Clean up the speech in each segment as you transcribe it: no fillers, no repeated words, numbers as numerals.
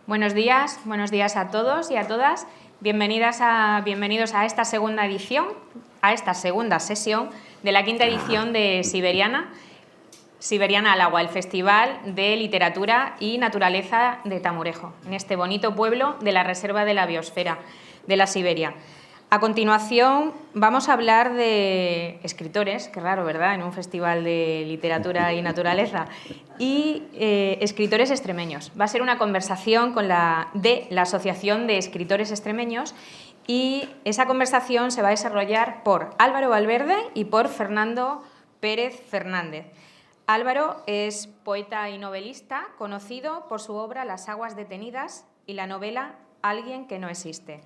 Buenos días a todos y a todas. Bienvenidos a esta segunda edición, a esta segunda sesión de la quinta edición de Siberiana al Agua, el Festival de Literatura y Naturaleza de Tamurejo, en este bonito pueblo de la Reserva de la Biosfera de la Siberia. A continuación vamos a hablar de escritores, qué raro, ¿verdad?, en un festival de literatura y naturaleza, y escritores extremeños. Va a ser una conversación con la Asociación de Escritores Extremeños, y esa conversación se va a desarrollar por Álvaro Valverde y por Fernando Pérez Fernández. Álvaro es poeta y novelista, conocido por su obra Las aguas detenidas y la novela Alguien que no existe.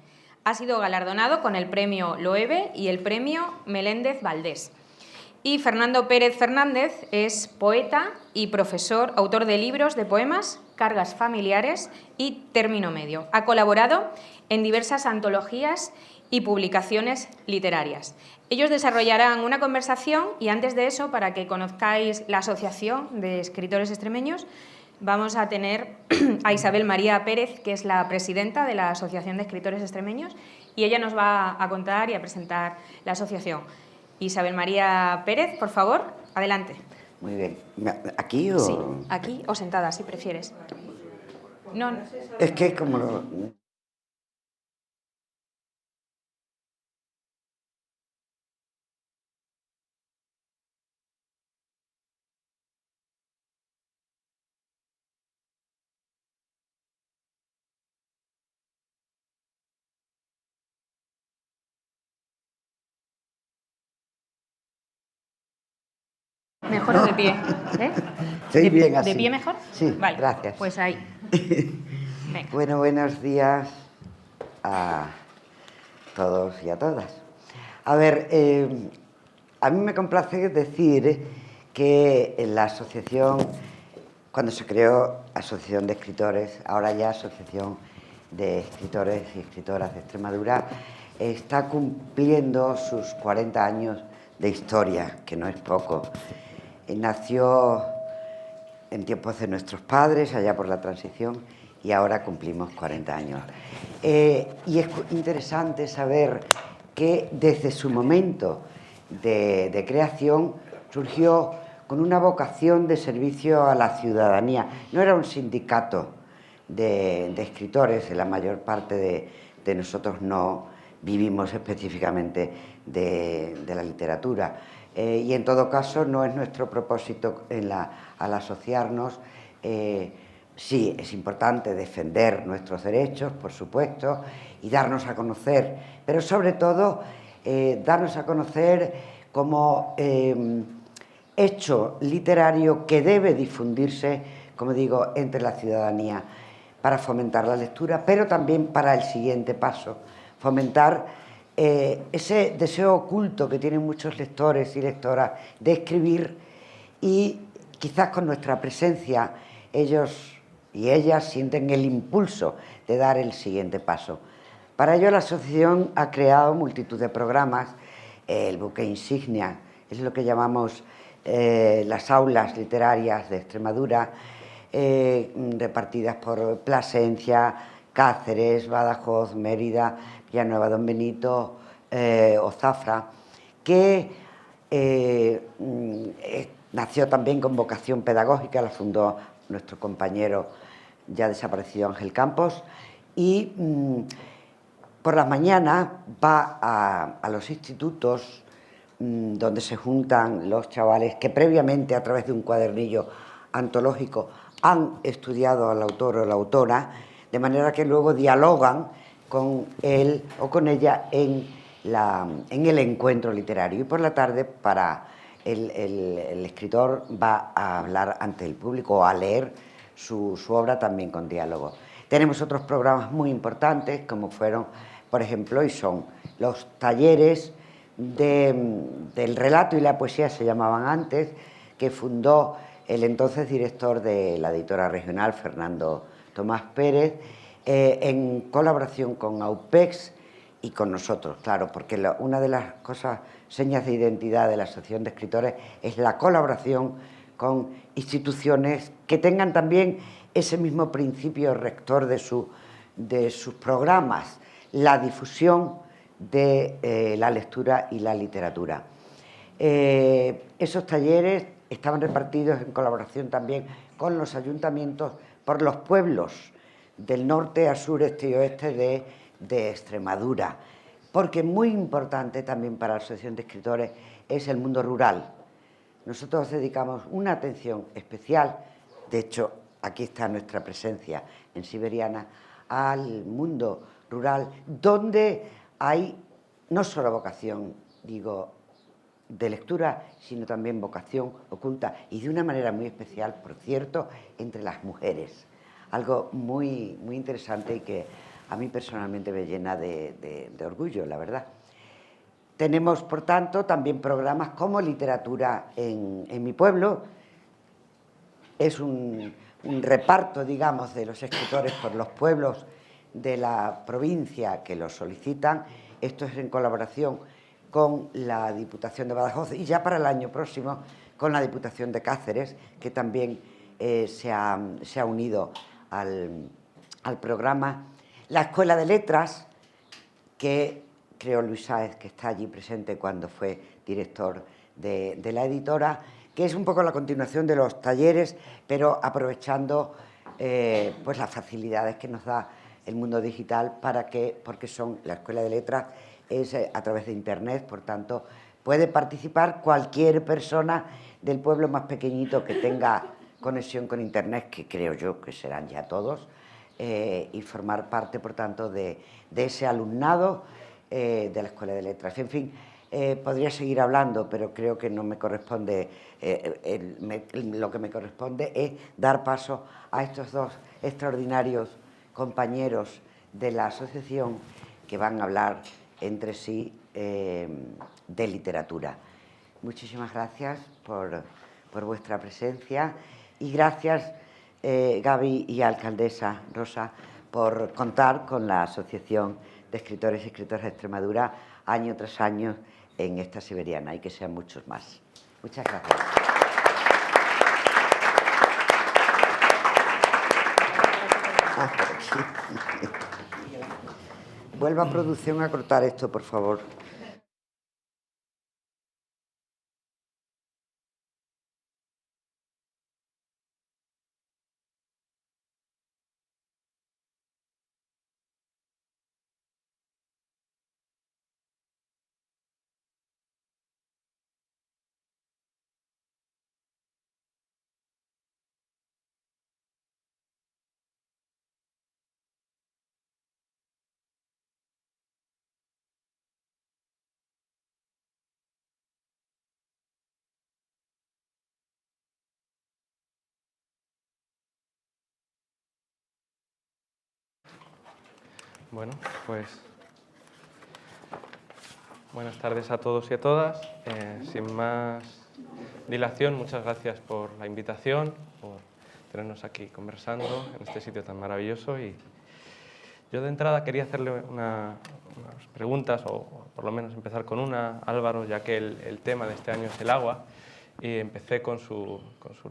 Ha sido galardonado con el premio Loewe y el premio Meléndez Valdés. Y Fernando Pérez Fernández es poeta y profesor, autor de libros de poemas, Cargas familiares y Término medio. Ha colaborado en diversas antologías y publicaciones literarias. Ellos desarrollarán una conversación y antes de eso, para que conozcáis la Asociación de Escritores Extremeños, vamos a tener a Isabel María Pérez, que es la presidenta de la Asociación de Escritores Extremeños, y ella nos va a contar y a presentar la asociación. Isabel María Pérez, por favor, adelante. Muy bien. ¿Aquí o...? Sí, aquí o sentada, si prefieres. No. Es que como... Mejor de pie. Estoy bien así. ¿De pie mejor? Sí, vale, gracias. Pues ahí. Venga. Bueno, buenos días a todos y a todas. A ver, a mí me complace decir que en la asociación, cuando se creó Asociación de Escritores, ahora ya Asociación de Escritores y Escritoras de Extremadura, está cumpliendo sus 40 años de historia, que no es poco. Nació en tiempos de nuestros padres, allá por la transición, y ahora cumplimos 40 años. Y es interesante saber que desde su momento de creación surgió con una vocación de servicio a la ciudadanía. No era un sindicato de escritores, la mayor parte de nosotros no vivimos específicamente de la literatura. Y en todo caso no es nuestro propósito al asociarnos. Sí, es importante defender nuestros derechos, por supuesto, y darnos a conocer, pero sobre todo darnos a conocer como hecho literario que debe difundirse, como digo, entre la ciudadanía para fomentar la lectura, pero también para el siguiente paso, fomentar ese deseo oculto que tienen muchos lectores y lectoras de escribir, y quizás con nuestra presencia ellos y ellas sienten el impulso de dar el siguiente paso. Para ello la asociación ha creado multitud de programas. El buque insignia es lo que llamamos las aulas literarias de Extremadura, repartidas por Plasencia, Cáceres, Badajoz, Mérida, Villanueva, Don Benito o Zafra, que nació también con vocación pedagógica, la fundó nuestro compañero ya desaparecido Ángel Campos, y por las mañanas va a los institutos donde se juntan los chavales que previamente a través de un cuadernillo antológico han estudiado al autor o la autora, de manera que luego dialogan con él o con ella en el encuentro literario. Y por la tarde, el escritor va a hablar ante el público o a leer su obra también con diálogo. Tenemos otros programas muy importantes, como fueron, por ejemplo, y son los talleres del relato y la poesía, se llamaban antes, que fundó el entonces director de la editora regional, Fernando Tomás Pérez, en colaboración con AUPEX y con nosotros, claro, porque una de las señas de identidad de la Asociación de Escritores es la colaboración con instituciones que tengan también ese mismo principio rector de sus programas, la difusión de la lectura y la literatura. Esos talleres estaban repartidos en colaboración también con los ayuntamientos por los pueblos del norte a sur, este y oeste de Extremadura, porque muy importante también para la Asociación de Escritores es el mundo rural. Nosotros dedicamos una atención especial, de hecho, aquí está nuestra presencia en Siberiana, al mundo rural, donde hay no solo vocación, digo, de lectura, sino también vocación oculta, y de una manera muy especial, por cierto, entre las mujeres. Algo muy, muy interesante y que a mí personalmente me llena de orgullo, la verdad. Tenemos, por tanto, también programas como Literatura en mi pueblo. Es un reparto, digamos, de los escritores por los pueblos de la provincia que lo solicitan. Esto es en colaboración con la Diputación de Badajoz y ya para el año próximo con la Diputación de Cáceres, que también se ha unido al programa. La Escuela de Letras, que creo Luis Sáez, que está allí presente cuando fue director de la editora, que es un poco la continuación de los talleres, pero aprovechando pues las facilidades que nos da el mundo digital porque la Escuela de Letras es a través de Internet, por tanto, puede participar cualquier persona del pueblo más pequeñito que tenga conexión con Internet, que creo yo que serán ya todos, y formar parte, por tanto, de ese alumnado de la Escuela de Letras. En fin, podría seguir hablando, pero creo que no me corresponde, lo que me corresponde es dar paso a estos dos extraordinarios compañeros de la asociación que van a hablar entre sí de literatura. Muchísimas gracias por vuestra presencia y gracias, Gaby y alcaldesa Rosa, por contar con la Asociación de Escritores y Escritoras de Extremadura año tras año en esta Siberiana, y que sean muchos más. Muchas gracias. Vuelva a producción a cortar esto, por favor. Bueno, pues buenas tardes a todos y a todas. Sin más dilación, muchas gracias por la invitación, por tenernos aquí conversando en este sitio tan maravilloso. Y yo de entrada quería hacerle unas preguntas, o por lo menos empezar con una, Álvaro, ya que el tema de este año es el agua. Y empecé con su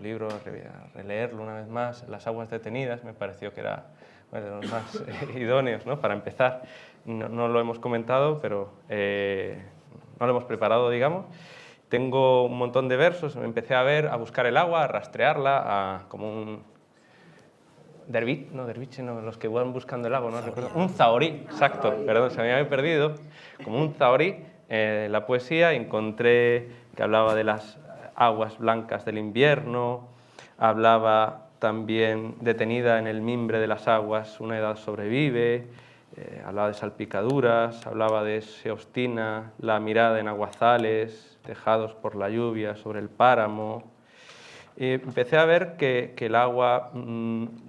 libro, a releerlo una vez más, Las aguas detenidas. Me pareció que era de los más idóneos, ¿no?, para empezar. No lo hemos comentado, pero no lo hemos preparado, digamos. Tengo un montón de versos, me empecé a buscar el agua, a rastrearla, como un derviche, no, los que van buscando el agua, no recuerdo. Un zahorí, exacto, perdón, se me había perdido. Como un zahorí, la poesía, encontré que hablaba de las aguas blancas del invierno, hablaba también detenida en el mimbre de las aguas, una edad sobrevive, hablaba de salpicaduras, hablaba de se obstina la mirada en aguazales, tejados por la lluvia sobre el páramo. Empecé a ver que el agua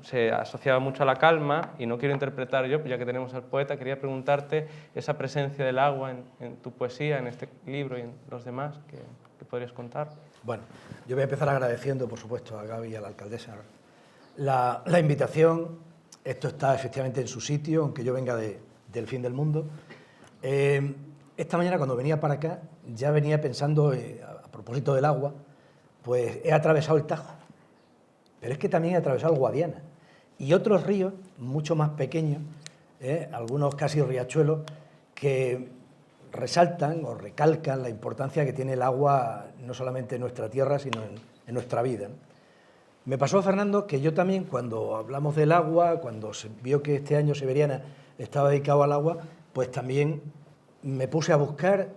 se asociaba mucho a la calma, y no quiero interpretar yo, ya que tenemos al poeta, quería preguntarte esa presencia del agua en tu poesía, en este libro y en los demás, que podrías contar. Bueno, yo voy a empezar agradeciendo, por supuesto, a Gaby y a la alcaldesa la invitación. Esto está efectivamente en su sitio, aunque yo venga del fin del mundo. Esta mañana, cuando venía para acá, ya venía pensando, a propósito del agua, pues he atravesado el Tajo, pero es que también he atravesado el Guadiana. y otros ríos mucho más pequeños, algunos casi riachuelos, que resaltan o recalcan la importancia que tiene el agua no solamente en nuestra tierra, sino en nuestra vida, ¿no? Me pasó, Fernando, que yo también, cuando hablamos del agua, cuando se vio que este año Siberiana estaba dedicado al agua, pues también me puse a buscar.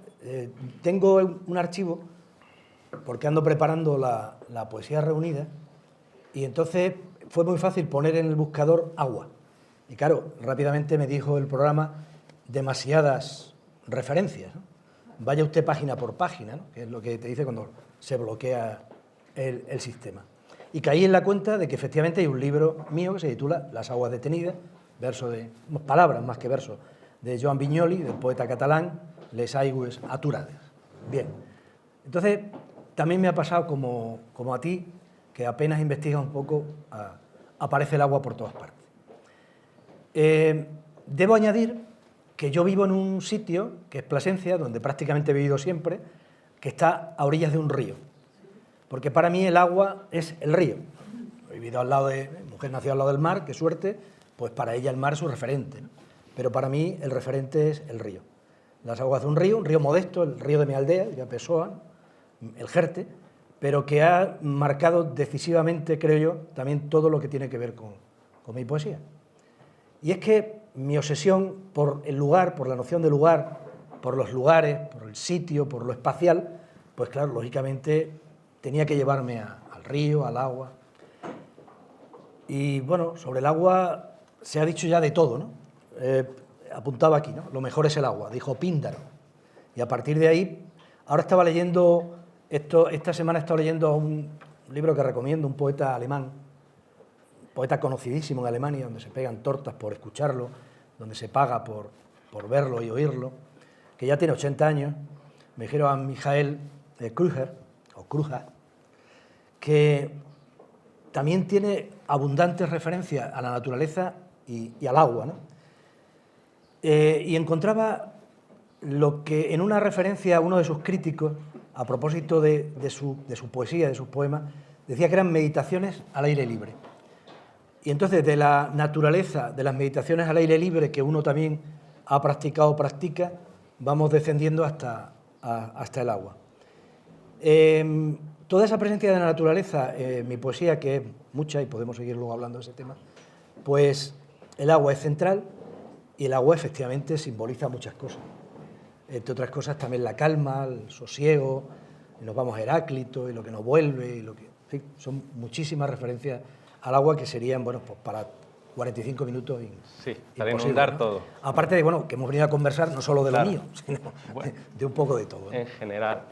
Tengo un archivo, porque ando preparando la poesía reunida, y entonces fue muy fácil poner en el buscador agua. Y claro, rápidamente me dijo el programa demasiadas referencias, ¿no? Vaya usted página por página, ¿no? Que es lo que te dice cuando se bloquea el sistema. Y caí en la cuenta de que efectivamente hay un libro mío que se titula Las aguas detenidas, palabras más que versos, de Joan Vinyoli, del poeta catalán, Les aigües aturades. Bien, entonces también me ha pasado como a ti, que apenas investigas un poco, aparece el agua por todas partes. Debo añadir que yo vivo en un sitio, que es Plasencia, donde prácticamente he vivido siempre, que está a orillas de un río. Porque para mí el agua es el río. He vivido al lado mi mujer nació al lado del mar, qué suerte, pues para ella el mar es su referente, ¿no? Pero para mí el referente es el río. Las aguas de un río modesto, el río de mi aldea, ya Pessoa, el Jerte, pero que ha marcado decisivamente, creo yo, también todo lo que tiene que ver con mi poesía. Y es que mi obsesión por el lugar, por la noción de lugar, por los lugares, por el sitio, por lo espacial, pues claro, lógicamente tenía que llevarme al río, al agua. Y bueno, sobre el agua se ha dicho ya de todo, ¿no? Apuntaba aquí, ¿no? Lo mejor es el agua, dijo Píndaro. Y a partir de ahí, ahora estaba leyendo, esta semana he estado leyendo un libro que recomiendo, un poeta alemán, poeta conocidísimo en Alemania, donde se pegan tortas por escucharlo, donde se paga por verlo y oírlo, que ya tiene 80 años, me refiero a Michael Kruger, que también tiene abundantes referencias a la naturaleza y al agua, ¿no? Y encontraba lo que en una referencia a uno de sus críticos, a propósito de su poesía, de sus poemas, decía que eran meditaciones al aire libre. Y entonces de la naturaleza, de las meditaciones al aire libre que uno también ha practicado o practica, vamos descendiendo hasta el agua. Toda esa presencia de la naturaleza en mi poesía, que es mucha, y podemos seguir luego hablando de ese tema, pues el agua es central y el agua efectivamente simboliza muchas cosas. Entre otras cosas también la calma, el sosiego, y nos vamos a Heráclito y lo que nos vuelve, y lo que, en fin, son muchísimas referencias al agua que serían, bueno, pues para 45 minutos sí, para inundar, ¿no? Todo. Aparte de, bueno, que hemos venido a conversar no solo de lo mío, sino de un poco de todo, ¿no? En general.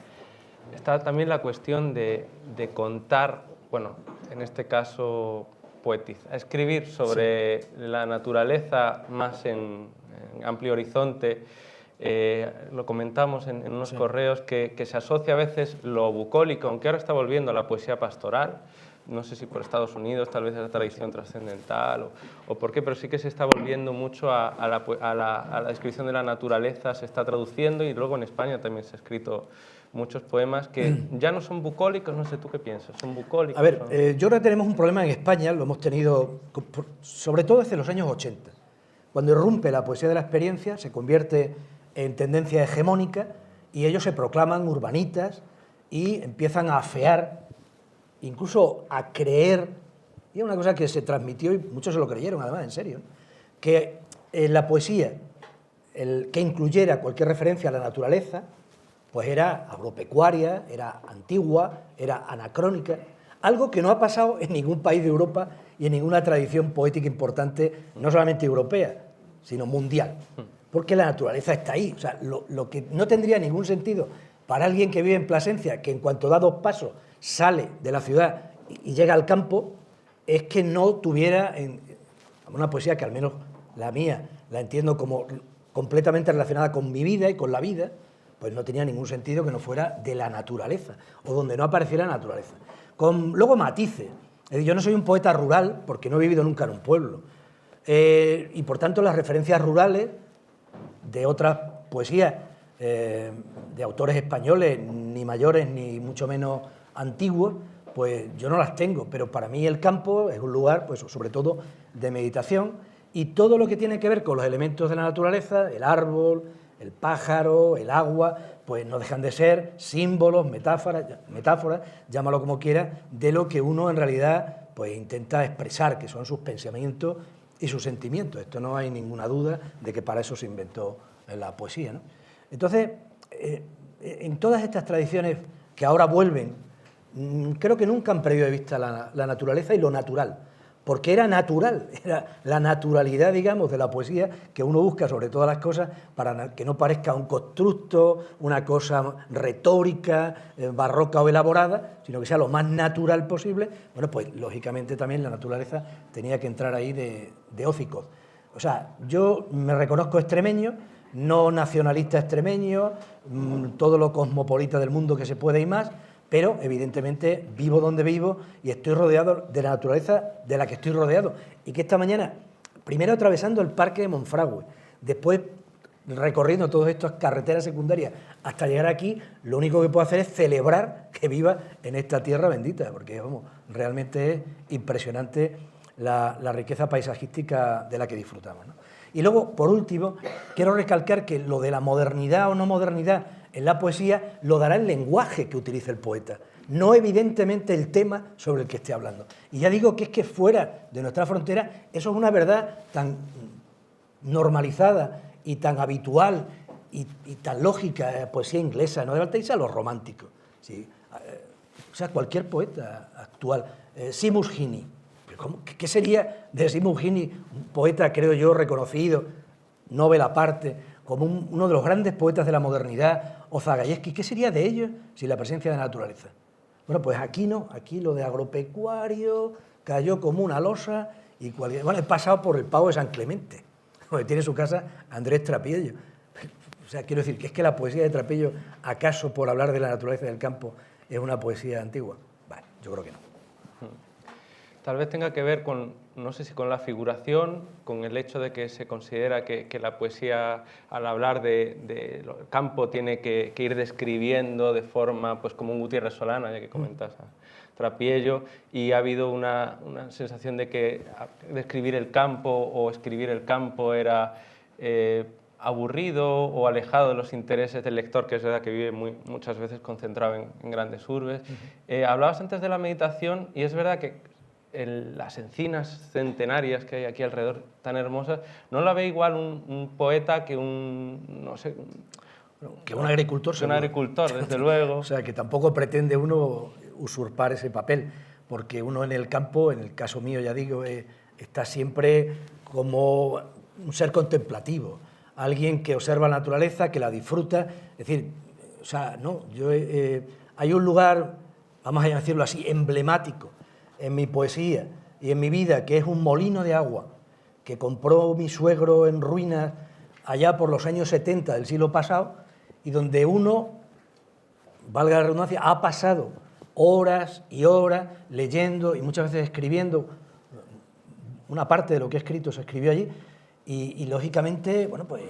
Está también la cuestión de contar, bueno, en este caso poetizar, escribir sobre la naturaleza más en amplio horizonte. Lo comentamos en unos correos que se asocia a veces lo bucólico, aunque ahora está volviendo a la poesía pastoral, no sé si por Estados Unidos, tal vez es la tradición trascendental o por qué, pero sí que se está volviendo mucho a la descripción de la naturaleza, se está traduciendo, y luego en España también se ha escrito muchos poemas que ya no son bucólicos, no sé tú qué piensas, son bucólicos. A ver, yo creo que tenemos un problema en España, lo hemos tenido sobre todo desde los años 80, cuando irrumpe la poesía de la experiencia, se convierte en tendencia hegemónica y ellos se proclaman urbanitas y empiezan a afear, incluso a creer, y es una cosa que se transmitió y muchos se lo creyeron además, en serio, que en la poesía que incluyera cualquier referencia a la naturaleza pues era agropecuaria, era antigua, era anacrónica, algo que no ha pasado en ningún país de Europa y en ninguna tradición poética importante, no solamente europea, sino mundial, porque la naturaleza está ahí. O sea, lo que no tendría ningún sentido para alguien que vive en Plasencia, que en cuanto da 2 pasos sale de la ciudad y llega al campo, es que no tuviera una poesía que al menos la mía la entiendo como completamente relacionada con mi vida y con la vida, pues no tenía ningún sentido que no fuera de la naturaleza, o donde no apareciera la naturaleza. Con luego matices. Es decir, yo no soy un poeta rural, porque no he vivido nunca en un pueblo. Y por tanto las referencias rurales de otras poesías de autores españoles, ni mayores ni mucho menos antiguos, pues yo no las tengo, pero para mí el campo es un lugar, pues sobre todo, de meditación, y todo lo que tiene que ver con los elementos de la naturaleza, el árbol, el pájaro, el agua, pues no dejan de ser símbolos, metáforas, llámalo como quieras, de lo que uno en realidad pues intenta expresar, que son sus pensamientos y sus sentimientos. Esto no hay ninguna duda de que para eso se inventó la poesía, ¿no? Entonces, en todas estas tradiciones que ahora vuelven, creo que nunca han perdido de vista la naturaleza y lo natural, porque era natural, era la naturalidad, digamos, de la poesía que uno busca sobre todas las cosas para que no parezca un constructo, una cosa retórica, barroca o elaborada, sino que sea lo más natural posible. Bueno, pues lógicamente también la naturaleza tenía que entrar ahí de hocicos. O sea, yo me reconozco extremeño, no nacionalista extremeño, todo lo cosmopolita del mundo que se puede y más, pero evidentemente vivo donde vivo y estoy rodeado de la naturaleza de la que estoy rodeado. Y que esta mañana, primero atravesando el Parque de Monfragüe, después recorriendo todas estas carreteras secundarias hasta llegar aquí, lo único que puedo hacer es celebrar que viva en esta tierra bendita, porque vamos, realmente es impresionante la riqueza paisajística de la que disfrutamos, ¿no? Y luego, por último, quiero recalcar que lo de la modernidad o no modernidad en la poesía lo dará el lenguaje que utilice el poeta, no evidentemente el tema sobre el que esté hablando. Y ya digo que es que fuera de nuestra frontera eso es una verdad tan normalizada y tan habitual y tan lógica, poesía inglesa, no falta irse a los románticos, ¿sí? O sea, cualquier poeta actual, Seamus Heaney. ¿Qué sería de Seamus Heaney, un poeta, creo yo, reconocido, Nobel aparte, como uno de los grandes poetas de la modernidad, o Zagayevsky? ¿Qué sería de ellos sin la presencia de la naturaleza? Bueno, pues aquí no, aquí lo de agropecuario cayó como una losa y bueno, he pasado por el Pavo de San Clemente, donde tiene su casa Andrés Trapello. O sea, quiero decir, que es que la poesía de Trapello, ¿acaso por hablar de la naturaleza del campo es una poesía antigua? Bueno, yo creo que no. Tal vez tenga que ver con, no sé si con la figuración, con el hecho de que se considera que la poesía, al hablar de campo, tiene que ir describiendo de forma, pues como un Gutiérrez Solana, ya que comentas a Trapiello, y ha habido una sensación de que describir el campo o escribir el campo era aburrido o alejado de los intereses del lector, que es verdad que vive muchas veces concentrado en grandes urbes. Hablabas antes de la meditación y es verdad que las encinas centenarias que hay aquí alrededor, tan hermosas, no la ve igual un poeta que no sé... Que un agricultor. Que un agricultor, desde luego. O sea, que tampoco pretende uno usurpar ese papel, porque uno en el campo, en el caso mío, ya digo, está siempre como un ser contemplativo, alguien que observa la naturaleza, que la disfruta. Es decir, o sea, no, hay un lugar, vamos a decirlo así, emblemático en mi poesía y en mi vida, que es un molino de agua que compró mi suegro en ruinas allá por los años 70 del siglo pasado, y donde uno, valga la redundancia, ha pasado horas y horas leyendo y muchas veces escribiendo. Una parte de lo que he escrito se escribió allí y lógicamente, bueno, pues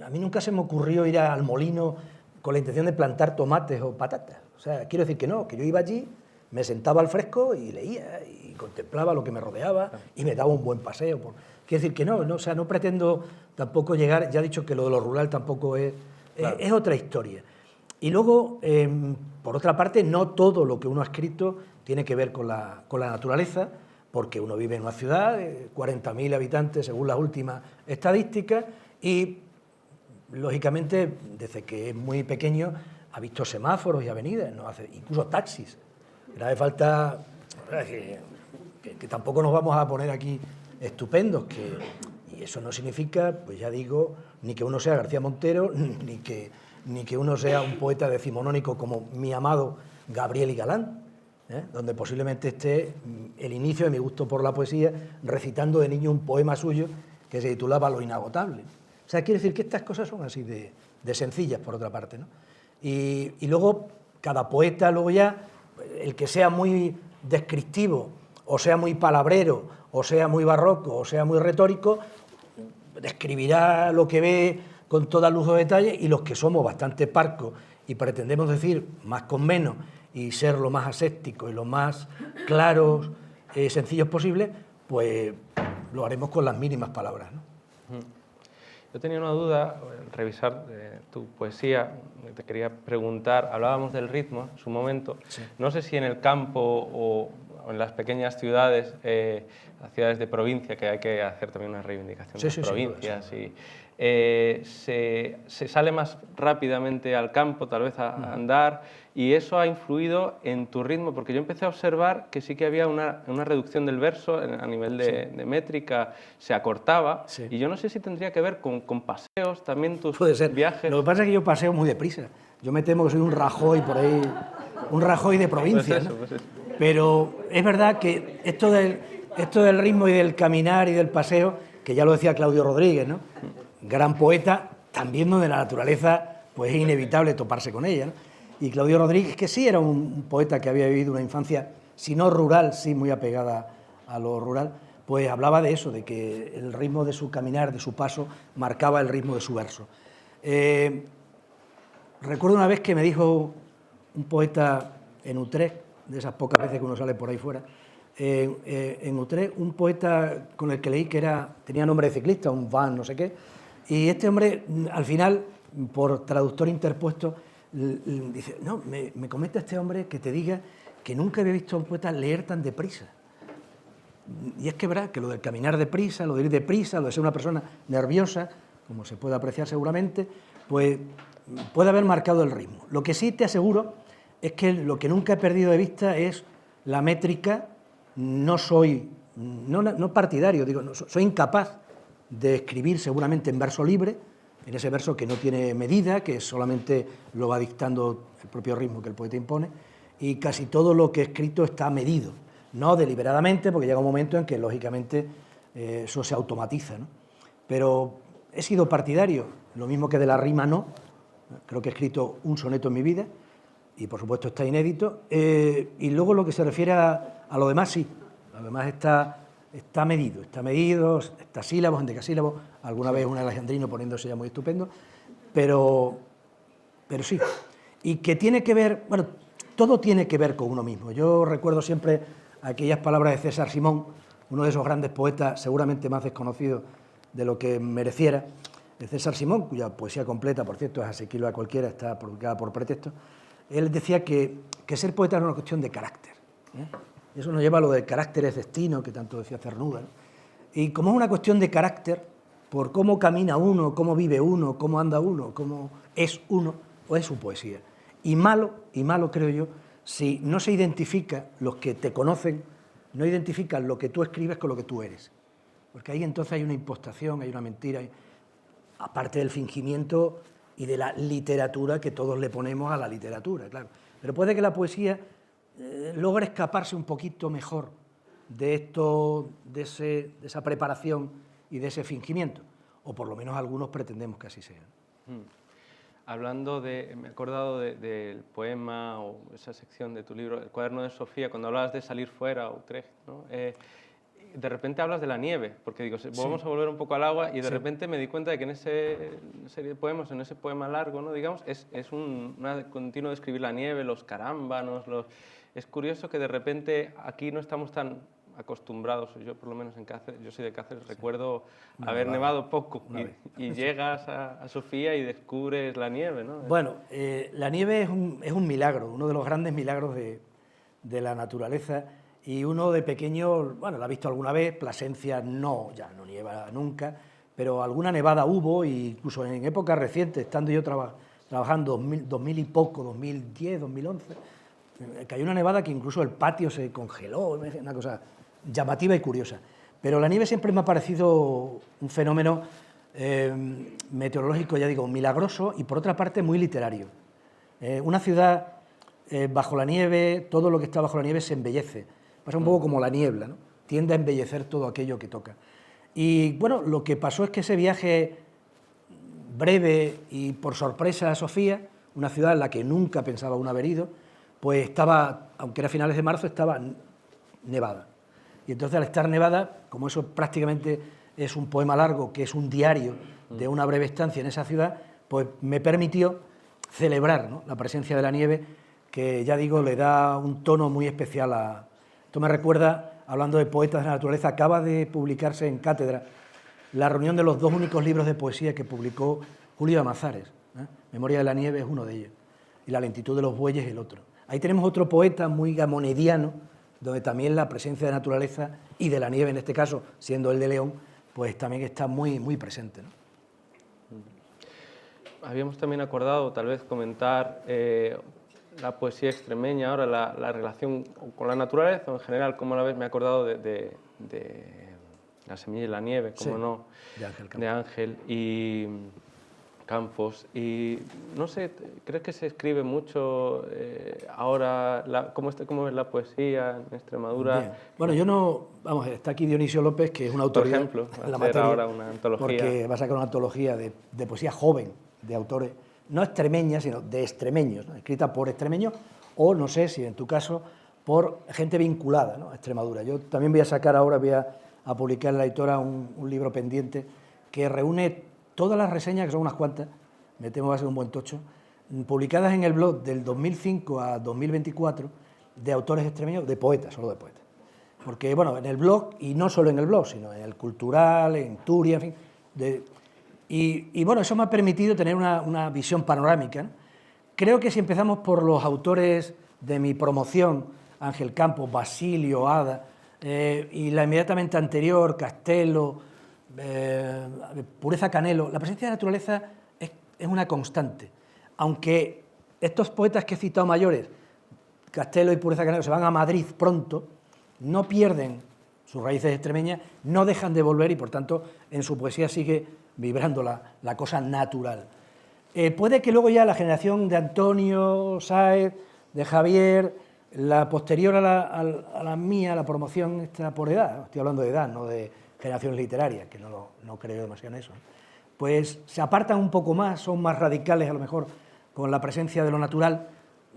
a mí nunca se me ocurrió ir al molino con la intención de plantar tomates o patatas. O sea, quiero decir que no, que yo iba allí, me sentaba al fresco y leía y contemplaba lo que me rodeaba y me daba un buen paseo. Quiero decir que no, o sea, no pretendo tampoco llegar, ya he dicho que lo de lo rural tampoco es, claro, es otra historia. Y luego, por otra parte, no todo lo que uno ha escrito tiene que ver con la naturaleza, porque uno vive en una ciudad de 40.000 habitantes según las últimas estadísticas y, lógicamente, desde que es muy pequeño ha visto semáforos y avenidas, ¿no? Incluso taxis. No hace falta que tampoco nos vamos a poner aquí estupendos, y eso no significa, pues ya digo, ni que uno sea García Montero, ni que uno sea un poeta decimonónico como mi amado Gabriel y Galán, donde posiblemente esté el inicio de mi gusto por la poesía, recitando de niño un poema suyo que se titulaba Lo inagotable. O sea, quiere decir que estas cosas son así de sencillas, por otra parte, ¿no? Y luego, cada poeta, luego ya, el que sea muy descriptivo, o sea muy palabrero, o sea muy barroco, o sea muy retórico, describirá lo que ve con toda lujo de detalle, y los que somos bastante parcos y pretendemos decir más con menos y ser lo más aséptico y lo más claros, sencillos posible, pues lo haremos con las mínimas palabras, ¿no? Yo tenía una duda al revisar tu poesía, te quería preguntar, hablábamos del ritmo en su momento, Sí. no sé si en el campo o en las pequeñas ciudades, las ciudades de provincia, que hay que hacer también una reivindicación Sí, de sí, las sin duda, provincias, se sale más rápidamente al campo, tal vez a andar, y eso ha influido en tu ritmo, porque yo empecé a observar que sí que había una reducción del verso a nivel de métrica, se acortaba, Sí. y yo no sé si tendría que ver con paseos, también tus Puede ser. viajes. Lo que pasa es que yo paseo muy deprisa. Yo me temo que soy un Rajoy por ahí, un Rajoy de provincia, Pues eso, ¿no? pues eso. Pero es verdad que esto del ritmo y del caminar y del paseo, que ya lo decía Claudio Rodríguez, ¿no? Gran poeta, también donde la naturaleza pues es inevitable toparse con ella, ¿no? Y Claudio Rodríguez, que sí era un poeta que había vivido una infancia, si no rural, sí muy apegada a lo rural, pues hablaba de eso, de que el ritmo de su caminar, de su paso, marcaba el ritmo de su verso. Recuerdo una vez que me dijo un poeta en Utrecht, de esas pocas veces que uno sale por ahí fuera, en Utrecht, un poeta con el que leí que tenía nombre de ciclista, un van, no sé qué, y este hombre, al final, por traductor interpuesto, dice, no, me comenta este hombre que te diga que nunca había visto a un poeta leer tan deprisa. Y es que verá que lo del caminar deprisa, lo de ir deprisa, lo de ser una persona nerviosa, como se puede apreciar seguramente, pues puede haber marcado el ritmo. Lo que sí te aseguro es que lo que nunca he perdido de vista es la métrica. No soy no partidario, digo, no, soy incapaz de escribir seguramente en verso libre, en ese verso que no tiene medida, que solamente lo va dictando el propio ritmo que el poeta impone, y casi todo lo que he escrito está medido, no deliberadamente, porque llega un momento en que lógicamente eso se automatiza, ¿no? Pero he sido partidario, lo mismo que de la rima no, creo que he escrito un soneto en mi vida, y por supuesto está inédito, y luego lo que se refiere a lo demás sí, lo demás está medido, está sílabos, endecasílabos, alguna vez un alejandrino poniéndose ya muy estupendo, pero sí, y que tiene que ver, bueno, todo tiene que ver con uno mismo. Yo recuerdo siempre aquellas palabras de César Simón, uno de esos grandes poetas seguramente más desconocidos de lo que mereciera, de César Simón, cuya poesía completa, por cierto, es asequible a cualquiera, está publicada por Pretexto. Él decía que ser poeta era una cuestión de carácter, ¿eh? Y eso nos lleva a lo del carácter es destino, que tanto decía Cernuda, ¿no? Y como es una cuestión de carácter, por cómo camina uno, cómo vive uno, cómo anda uno, cómo es uno, pues es su poesía. Y malo creo yo, si no se identifica, los que te conocen, no identifican lo que tú escribes con lo que tú eres. Porque ahí entonces hay una impostación, hay una mentira, aparte del fingimiento y de la literatura que todos le ponemos a la literatura, claro. Pero puede que la poesía logre escaparse un poquito mejor de esto, de esa preparación y de ese fingimiento, o por lo menos algunos pretendemos que así sea. Hablando me he acordado del poema o esa sección de tu libro, El cuaderno de Sofía, cuando hablabas de salir fuera, Utrecht, ¿no? De repente hablas de la nieve, porque digo, vamos a volver un poco al agua, y de repente me di cuenta de que en esa serie de poemas, en ese poema largo, ¿no? Digamos, es una continuo describir la nieve, los carámbanos, es curioso que de repente aquí no estamos tan acostumbrados, yo por lo menos en Cáceres, yo soy de Cáceres, recuerdo haber nevado poco, y llegas a Sofía y descubres la nieve, ¿no? Bueno, la nieve es un milagro, uno de los grandes milagros de la naturaleza, y uno de pequeño, bueno, la ha visto alguna vez, Plasencia no, ya no nieva nunca, pero alguna nevada hubo, e incluso en épocas recientes, estando yo trabajando 2000 y poco, 2010, 2011, cayó una nevada que incluso el patio se congeló, una cosa llamativa y curiosa. Pero la nieve siempre me ha parecido un fenómeno meteorológico, ya digo, milagroso, y por otra parte muy literario. Una ciudad bajo la nieve, todo lo que está bajo la nieve se embellece. Pasa un poco como la niebla, ¿no? Tiende a embellecer todo aquello que toca. Y bueno, lo que pasó es que ese viaje breve y por sorpresa a Sofía, una ciudad en la que nunca pensaba aún haber ido, pues estaba, aunque era finales de marzo, estaba nevada. Y entonces al estar nevada, como eso prácticamente es un poema largo, que es un diario de una breve estancia en esa ciudad, pues me permitió celebrar, ¿no?, la presencia de la nieve, que ya digo, le da un tono muy especial a... Esto me recuerda, hablando de poetas de la naturaleza, acaba de publicarse en Cátedra la reunión de los 2 únicos libros de poesía que publicó Julio Amazares. Memoria de la nieve es uno de ellos, y La lentitud de los bueyes el otro. Ahí tenemos otro poeta muy gamonediano, donde también la presencia de naturaleza y de la nieve, en este caso, siendo el de León, pues también está muy, muy presente, ¿no? Habíamos también acordado tal vez comentar la poesía extremeña, ahora la relación con la naturaleza en general, ¿cómo la ves? Me he acordado de La semilla y la nieve, como sí, no, de Ángel y Campos. Y no sé, ¿crees que se escribe mucho ahora? ¿Cómo es la poesía en Extremadura? Bien. Bueno, yo no... Vamos, está aquí Dionisio López, que es una autoridad Por ejemplo, en la hacer materia, ahora una antología. porque va a sacar una antología de poesía joven, de autores, no extremeñas, sino de extremeños, ¿no? Escrita por extremeños, o no sé si en tu caso, por gente vinculada, ¿no?, a Extremadura. Yo también voy a sacar ahora, voy a publicar en la editora un libro pendiente que reúne todas las reseñas, que son unas cuantas, me temo que va a ser un buen tocho, publicadas en el blog del 2005 a 2024, de autores extremeños, de poetas, solo de poetas. Porque, bueno, en el blog, y no solo en el blog, sino en el Cultural, en Turia, en fin. Y bueno, eso me ha permitido tener una visión panorámica, ¿no? Creo que si empezamos por los autores de mi promoción, Ángel Campos, Basilio, Ada, y la inmediatamente anterior, Castelo, Pureza Canelo, la presencia de la naturaleza es una constante. Aunque estos poetas que he citado mayores, Castelo y Pureza Canelo, se van a Madrid pronto, no pierden sus raíces extremeñas, no dejan de volver y, por tanto, en su poesía sigue vibrando la cosa natural. Puede que luego ya la generación de Antonio Sáez, de Javier, la posterior a la mía, la promoción está por edad, estoy hablando de edad, no de generaciones literarias, que no creo demasiado en eso, pues se apartan un poco más, son más radicales a lo mejor con la presencia de lo natural,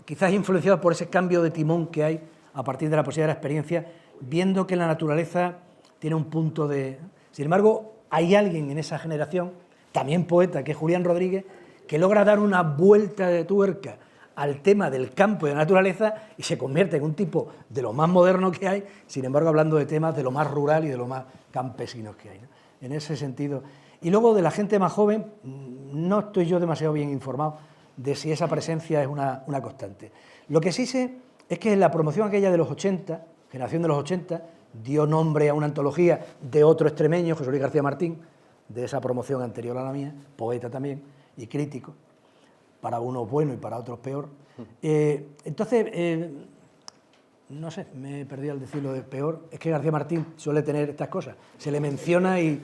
quizás influenciados por ese cambio de timón que hay a partir de la poesía de la experiencia, viendo que la naturaleza tiene un punto de... Sin embargo, hay alguien en esa generación, también poeta, que es Julián Rodríguez, que logra dar una vuelta de tuerca al tema del campo y de la naturaleza y se convierte en un tipo de lo más moderno que hay, sin embargo hablando de temas de lo más rural y de lo más campesinos que hay, ¿no? En ese sentido. Y luego de la gente más joven, no estoy yo demasiado bien informado de si esa presencia es una constante. Lo que sí sé es que en la promoción aquella de los 80, generación de los 80, dio nombre a una antología de otro extremeño, José Luis García Martín, de esa promoción anterior a la mía, poeta también y crítico, para unos bueno y para otros peor. Entonces, no sé, me he perdido al decirlo de peor, es que García Martín suele tener estas cosas, se le menciona y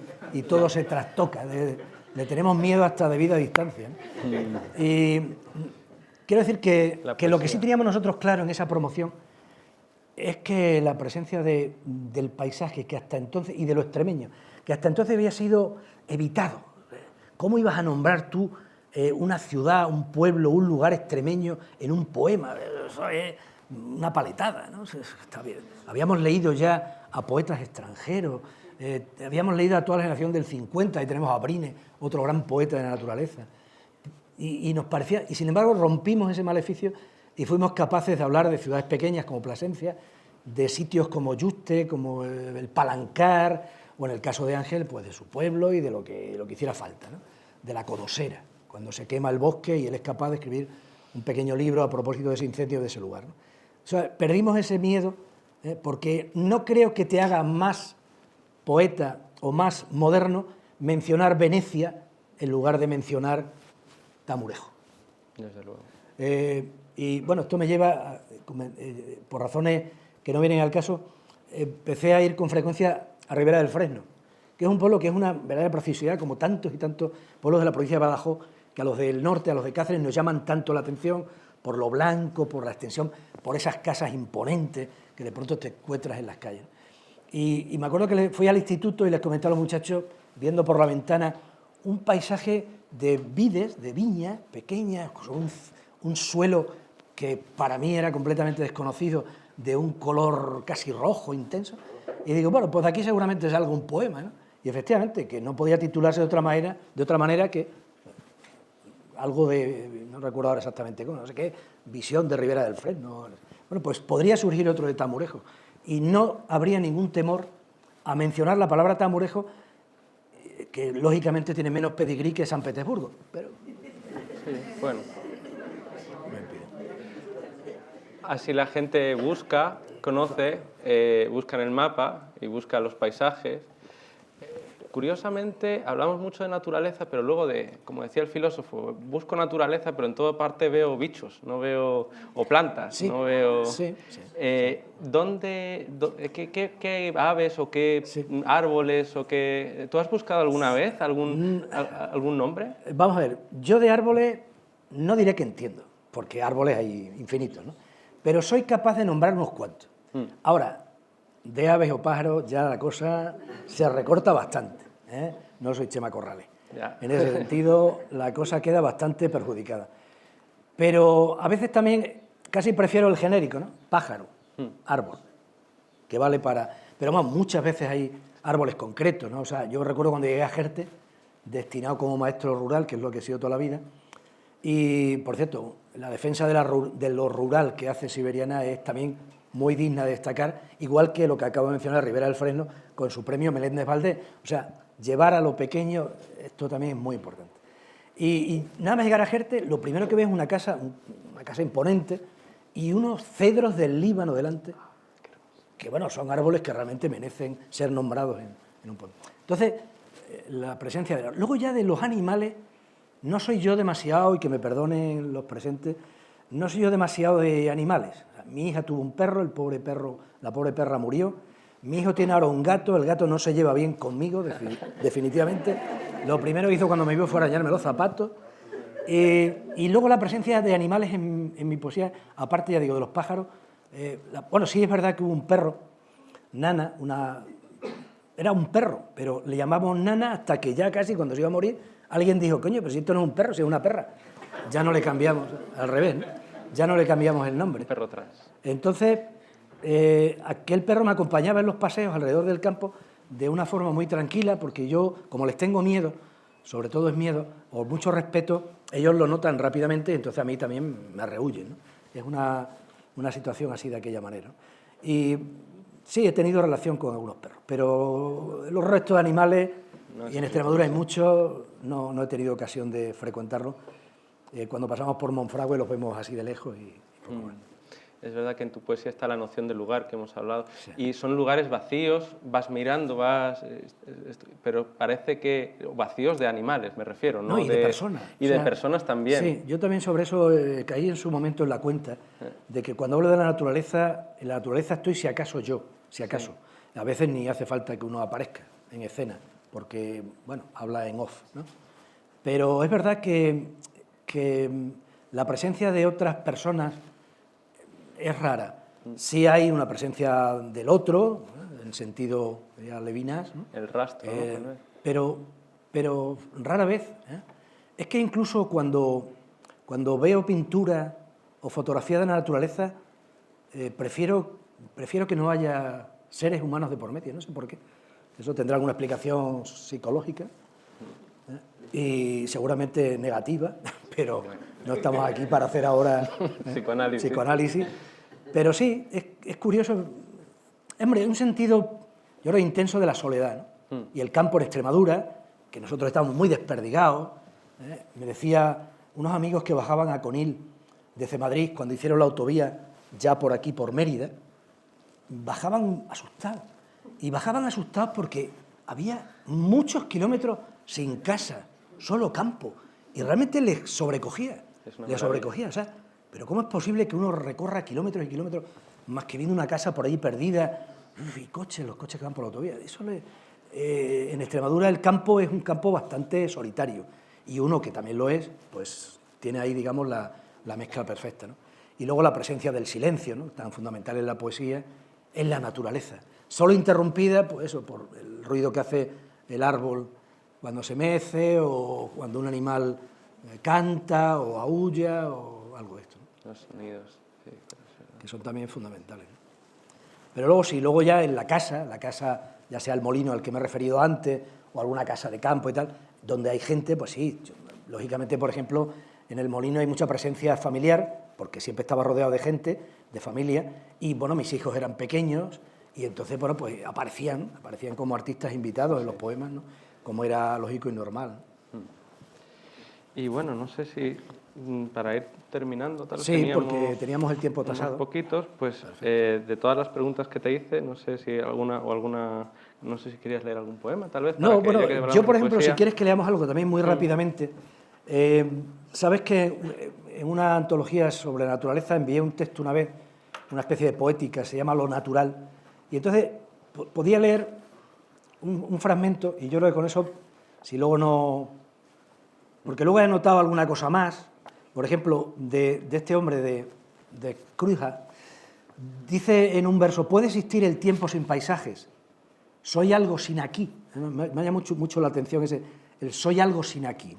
todo se trastoca, le tenemos miedo hasta de vida a distancia, ¿no? Y quiero decir que lo que sí teníamos nosotros claro en esa promoción es que la presencia del paisaje que hasta entonces, y de lo extremeño, que hasta entonces había sido evitado. ¿Cómo ibas a nombrar tú una ciudad, un pueblo, un lugar extremeño en un poema? Eso es una paletada, ¿no? Está bien. Habíamos leído ya a poetas extranjeros, habíamos leído a toda la generación del 50, y tenemos a Brine, otro gran poeta de la naturaleza. Y nos parecía, y sin embargo rompimos ese maleficio y fuimos capaces de hablar de ciudades pequeñas como Plasencia, de sitios como Yuste, como el Palancar, o en el caso de Ángel, pues de su pueblo y de lo que hiciera falta, ¿no? De la Codosera, cuando se quema el bosque y él es capaz de escribir un pequeño libro a propósito de ese incendio de ese lugar, ¿no? O sea, perdimos ese miedo porque no creo que te haga más poeta o más moderno mencionar Venecia en lugar de mencionar Tamurejo. Desde luego. Y bueno, esto me lleva, por razones que no vienen al caso, empecé a ir con frecuencia a Ribera del Fresno, que es un pueblo que es una verdadera preciosidad, como tantos y tantos pueblos de la provincia de Badajoz, que a los del norte, a los de Cáceres, nos llaman tanto la atención por lo blanco, por la extensión, por esas casas imponentes que de pronto te encuentras en las calles. Y me acuerdo que fui al instituto y les comenté a los muchachos, viendo por la ventana, un paisaje de vides, de viñas pequeñas, con un suelo que para mí era completamente desconocido, de un color casi rojo, intenso. Y digo, bueno, pues de aquí seguramente salga un poema, ¿no? Y efectivamente, que no podía titularse de otra manera que algo de, no recuerdo ahora exactamente cómo, no sé qué, visión de Ribera del Fresno. Bueno, pues podría surgir otro de Tamurejo y no habría ningún temor a mencionar la palabra Tamurejo, que lógicamente tiene menos pedigrí que San Petersburgo, pero... Sí, bueno. Así la gente busca, conoce, busca en el mapa y busca los paisajes. Curiosamente, hablamos mucho de naturaleza, pero luego como decía el filósofo, busco naturaleza, pero en toda parte veo bichos, no veo, o plantas, sí, no veo... Sí, ¿Qué aves o qué árboles o qué... ¿Tú has buscado alguna vez algún nombre? Vamos a ver, yo de árboles no diré que entiendo, porque árboles hay infinitos, ¿no? Pero soy capaz de nombrar unos cuantos. Ahora, de aves o pájaros ya la cosa se recorta bastante, ¿eh? No soy Chema Corrales. Ya. En ese sentido, la cosa queda bastante perjudicada. Pero a veces también casi prefiero el genérico, ¿no? Pájaro, árbol, que vale para... Pero vamos, muchas veces hay árboles concretos, ¿no? O sea, yo recuerdo cuando llegué a Jerte, destinado como maestro rural, que es lo que he sido toda la vida, y, por cierto, la defensa de lo rural que hace Siberiana es también muy digna de destacar, igual que lo que acabo de mencionar Ribera del Fresno con su premio Meléndez Valdés. O sea, llevar a lo pequeño, esto también es muy importante. Y nada más llegar a Jerte, lo primero que ves es una casa imponente y unos cedros del Líbano delante, que bueno, son árboles que realmente merecen ser nombrados en un pueblo. Entonces, la presencia de... Luego ya de los animales, no soy yo demasiado, y que me perdonen los presentes, no soy yo demasiado de animales. O sea, mi hija tuvo un perro, la pobre perra murió. Mi hijo tiene ahora un gato, el gato no se lleva bien conmigo, definitivamente. Lo primero que hizo cuando me vio fue arañarme los zapatos. Y luego la presencia de animales en mi poesía, aparte, ya digo, de los pájaros. Bueno, sí es verdad que hubo un perro, Nana, era un perro, pero le llamamos Nana hasta que ya casi cuando se iba a morir, alguien dijo, coño, pero si esto no es un perro, si es una perra. Ya no le cambiamos, al revés, ¿no? Ya no le cambiamos el nombre. Perro trans. Entonces, aquel perro me acompañaba en los paseos alrededor del campo de una forma muy tranquila, porque yo, como les tengo miedo, sobre todo es miedo, o mucho respeto, ellos lo notan rápidamente y entonces a mí también me rehuyen, ¿no? Es una situación así de aquella manera, ¿no? Y sí, he tenido relación con algunos perros, pero los restos de animales, y en Extremadura hay muchos, no he tenido ocasión de frecuentarlos. Cuando pasamos por Monfragüe los vemos así de lejos y poco más. Es verdad que en tu poesía está la noción de lugar que hemos hablado. Sí. Y son lugares vacíos, vas mirando, pero parece que... Vacíos de animales, me refiero, ¿no? Y de personas. Y de personas también. Sí, yo también sobre eso caí en su momento en la cuenta de que cuando hablo de la naturaleza, en la naturaleza estoy si acaso yo, si acaso. Sí. A veces ni hace falta que uno aparezca en escena, porque, bueno, habla en off, ¿no? Pero es verdad que la presencia de otras personas es rara. Sí hay una presencia del otro, en sentido de Levinas, ¿no? El rastro, ¿no? Pero rara vez. Es que incluso cuando veo pintura o fotografía de la naturaleza, prefiero que no haya seres humanos de por medio, no sé por qué. Eso tendrá alguna explicación psicológica y seguramente negativa, pero no estamos aquí para hacer ahora psicoanálisis. Pero sí, es curioso. Hombre, un sentido, yo creo, intenso de la soledad, ¿no? Y el campo en Extremadura, que nosotros estamos muy desperdigados. Me decía unos amigos que bajaban a Conil desde Madrid, cuando hicieron la autovía ya por aquí, por Mérida, bajaban asustados. Y bajaban asustados porque había muchos kilómetros sin casa, solo campo. Y realmente les sobrecogía. O sea, pero ¿cómo es posible que uno recorra kilómetros y kilómetros más que viendo una casa por ahí perdida? Y los coches que van por la autovía. En Extremadura el campo es un campo bastante solitario. Y uno que también lo es, pues tiene ahí, digamos, la mezcla perfecta, ¿no? Y luego la presencia del silencio, ¿no? Tan fundamental en la poesía, en la naturaleza. Solo interrumpida, pues eso, por el ruido que hace el árbol cuando se mece o cuando un animal canta o aúlla o algo de esto, ¿no? Los sonidos, sí, que son también fundamentales, ¿no? Pero luego sí, luego ya en la casa, ya sea el molino al que me he referido antes o alguna casa de campo y tal, donde hay gente, pues sí, lógicamente, por ejemplo, En el molino hay mucha presencia familiar, porque siempre estaba rodeado de gente, de familia, y bueno, mis hijos eran pequeños, y entonces, bueno, pues aparecían como artistas invitados en los poemas, ¿no? Como era lógico y normal. Y bueno, no sé si para ir terminando, tal vez Sí, porque teníamos el tiempo tasado. unos poquitos, pues de todas las preguntas que te hice, no sé si no sé si querías leer algún poema, tal vez. No, que, bueno, ya que hablamos yo por de ejemplo, poesía, si quieres que leamos algo también muy rápidamente, sabes que en una antología sobre la naturaleza envié un texto una vez, una especie de poética, se llama Lo Natural, y entonces podía leer un fragmento, y yo creo que con eso, si luego no... Porque luego he anotado alguna cosa más, por ejemplo, de este hombre de Cruija, dice en un verso: puede existir el tiempo sin paisajes, soy algo sin aquí. Me llama mucho la atención el soy algo sin aquí.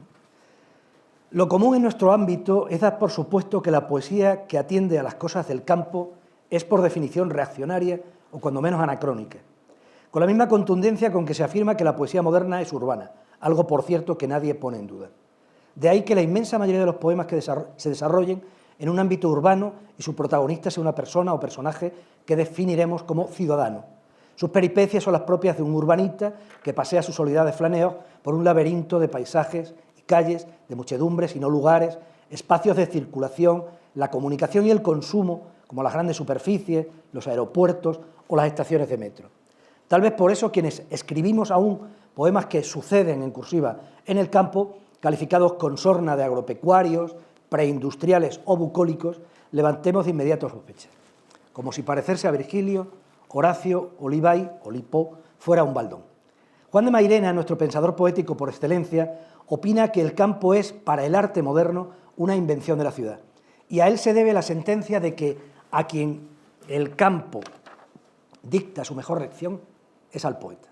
Lo común en nuestro ámbito es dar por supuesto que la poesía que atiende a las cosas del campo es por definición reaccionaria o cuando menos anacrónica, con la misma contundencia con que se afirma que la poesía moderna es urbana, algo por cierto que nadie pone en duda. De ahí que la inmensa mayoría de los poemas que se desarrollen en un ámbito urbano y su protagonista sea una persona o personaje que definiremos como ciudadano. Sus peripecias son las propias de un urbanita que pasea su soledad de flaneos por un laberinto de paisajes y calles, de muchedumbres y no lugares, espacios de circulación, la comunicación y el consumo, como las grandes superficies, los aeropuertos o las estaciones de metro. Tal vez por eso quienes escribimos aún poemas que suceden en cursiva en el campo, calificados con sorna de agropecuarios, preindustriales o bucólicos, levantemos de inmediato sospechas, como si parecerse a Virgilio, Horacio, Olivay o Lipo fuera un baldón. Juan de Mairena, nuestro pensador poético por excelencia, opina que el campo es, para el arte moderno, una invención de la ciudad. Y a él se debe la sentencia de que a quien el campo dicta su mejor lección es al poeta.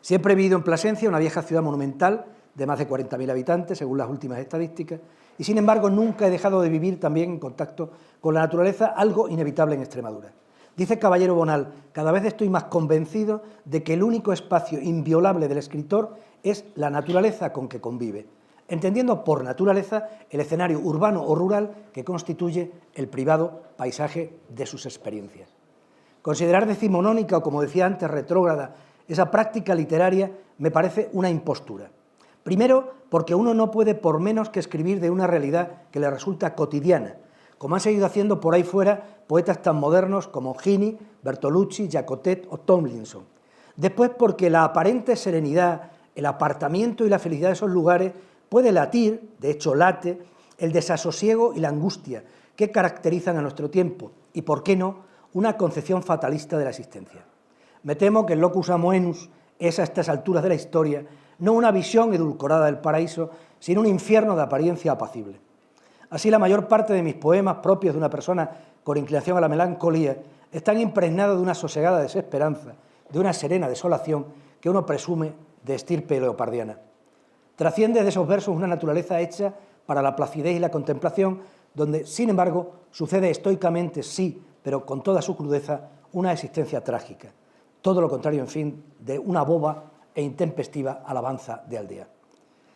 Siempre he vivido en Plasencia, una vieja ciudad monumental de más de 40.000 habitantes, según las últimas estadísticas, y sin embargo nunca he dejado de vivir también en contacto con la naturaleza, algo inevitable en Extremadura. Dice Caballero Bonal: cada vez estoy más convencido de que el único espacio inviolable del escritor es la naturaleza con que convive, entendiendo por naturaleza el escenario urbano o rural que constituye el privado paisaje de sus experiencias. Considerar decimonónica o, como decía antes, retrógrada esa práctica literaria me parece una impostura. Primero, porque uno no puede por menos que escribir de una realidad que le resulta cotidiana, como han seguido haciendo por ahí fuera poetas tan modernos como Heaney, Bertolucci, Jacotet o Tomlinson. Después, porque la aparente serenidad, el apartamiento y la felicidad de esos lugares puede latir, de hecho late, el desasosiego y la angustia que caracterizan a nuestro tiempo y, por qué no, una concepción fatalista de la existencia. Me temo que el locus amoenus es, a estas alturas de la historia, no una visión edulcorada del paraíso, sino un infierno de apariencia apacible. Así, la mayor parte de mis poemas, propios de una persona con inclinación a la melancolía, están impregnados de una sosegada desesperanza, de una serena desolación que uno presume de estirpe leopardiana. Trasciende de esos versos una naturaleza hecha para la placidez y la contemplación, donde, sin embargo, sucede estoicamente, sí, pero con toda su crudeza, una existencia trágica. Todo lo contrario, en fin, de una boba e intempestiva alabanza de aldea.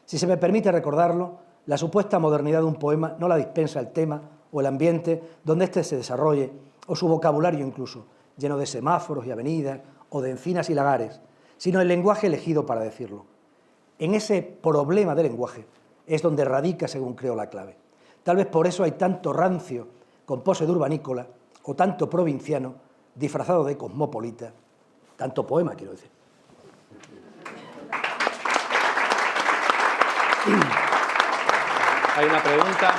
Si se me permite recordarlo, la supuesta modernidad de un poema no la dispensa el tema o el ambiente donde éste se desarrolle, o su vocabulario incluso, lleno de semáforos y avenidas, o de encinas y lagares, sino el lenguaje elegido para decirlo. En ese problema de lenguaje es donde radica, según creo, la clave. Tal vez por eso hay tanto rancio con pose de urbanícola, o tanto provinciano disfrazado de cosmopolita, tanto poema, quiero decir. Hay una pregunta.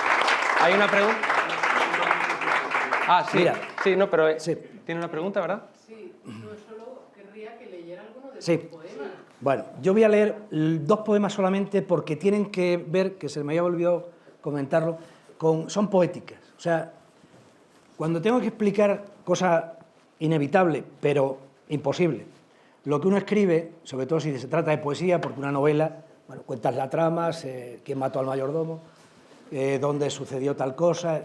Ah, sí. Mira, sí, no, pero sí. tiene una pregunta, ¿verdad? Sí, yo solo querría que leyera alguno de Sí. tus poemas. Bueno, yo voy a leer 2 poemas solamente porque tienen que ver, que se me había olvidado comentarlo, son poéticas. O sea, cuando tengo que explicar cosas inevitables, pero imposibles, lo que uno escribe, sobre todo si se trata de poesía, porque una novela, bueno, cuentas la trama, quién mató al mayordomo, dónde sucedió tal cosa,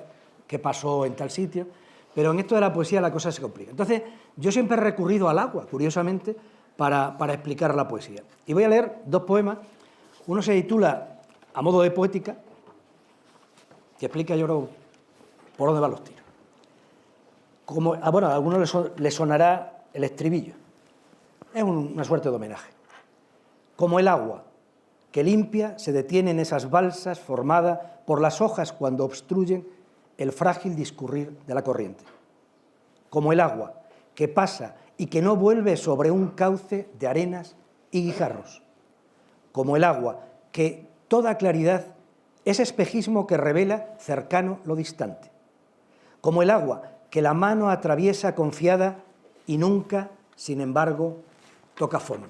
qué pasó en tal sitio, pero en esto de la poesía la cosa se complica. Entonces, yo siempre he recurrido al agua, curiosamente, para explicar la poesía. Y voy a leer 2 poemas. Uno se titula A modo de poética que explica, yo creo, por dónde van los tiros. Bueno, a algunos les sonará el estribillo. Es una suerte de homenaje. Como el agua que limpia se detiene en esas balsas formadas por las hojas cuando obstruyen el frágil discurrir de la corriente. Como el agua que pasa y que no vuelve sobre un cauce de arenas y guijarros. Como el agua que toda claridad es espejismo que revela cercano lo distante. Como el agua que la mano atraviesa confiada y nunca, sin embargo, toca fondo.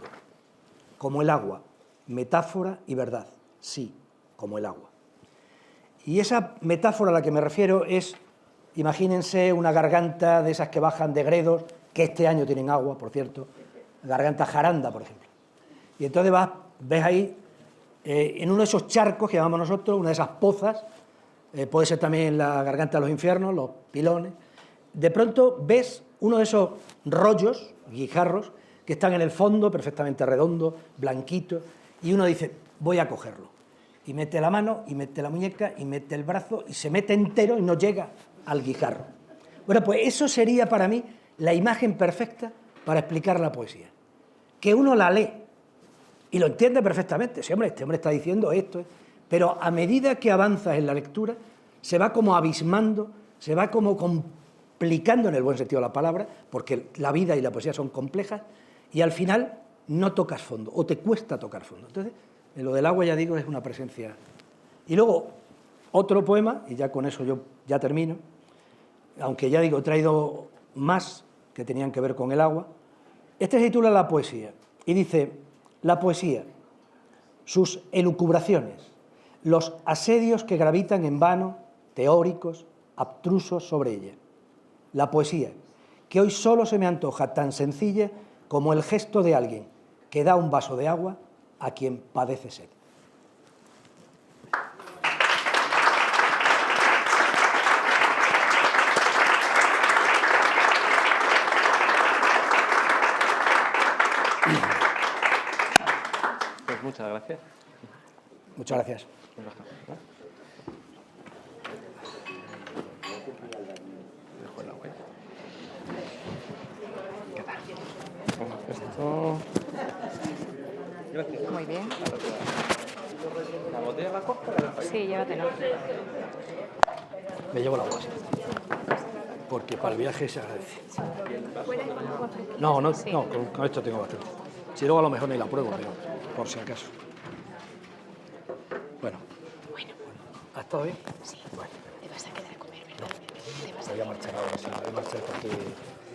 Como el agua, metáfora y verdad, sí, como el agua. Y esa metáfora a la que me refiero es, imagínense una garganta de esas que bajan de Gredos, que este año tienen agua, por cierto, garganta Jaranda, por ejemplo. Y entonces ves ahí, en uno de esos charcos que llamamos nosotros, una de esas pozas, puede ser también la garganta de los infiernos, los pilones, de pronto ves uno de esos rollos, guijarros, que están en el fondo, perfectamente redondos, blanquitos, y uno dice, voy a cogerlo. Y mete la mano, y mete la muñeca, y mete el brazo, y se mete entero y no llega al guijarro. Bueno, pues eso sería para mí la imagen perfecta para explicar la poesía. Que uno la lee y lo entiende perfectamente. Sí, hombre, este hombre está diciendo esto, pero a medida que avanzas en la lectura, se va como abismando, se va como complicando en el buen sentido de la palabra, porque la vida y la poesía son complejas, y al final no tocas fondo, o te cuesta tocar fondo. Entonces, en lo del agua, ya digo, es una presencia. Y luego, otro poema, y ya con eso yo ya termino, aunque ya digo, he traído más que tenían que ver con el agua. Este se titula La poesía, y dice, la poesía, sus elucubraciones, los asedios que gravitan en vano, teóricos, abstrusos sobre ella. La poesía, que hoy solo se me antoja tan sencilla como el gesto de alguien que da un vaso de agua a quien padece sed. Pues muchas gracias. Muchas gracias. ¿Qué tal? Esto... Gracias. Muy bien. ¿La botella la cojo? Sí, llévatelo. Me llevo la bolsa, porque para el viaje se agradece. No, con esto tengo bastante. Si luego a lo mejor ni la pruebo, pero por si acaso. Bueno. ¿Has estado bien? Sí. Bueno. Te vas a quedar a comer, ¿verdad? Te vas a Voy a marchar ahora, sí, voy a marchar porque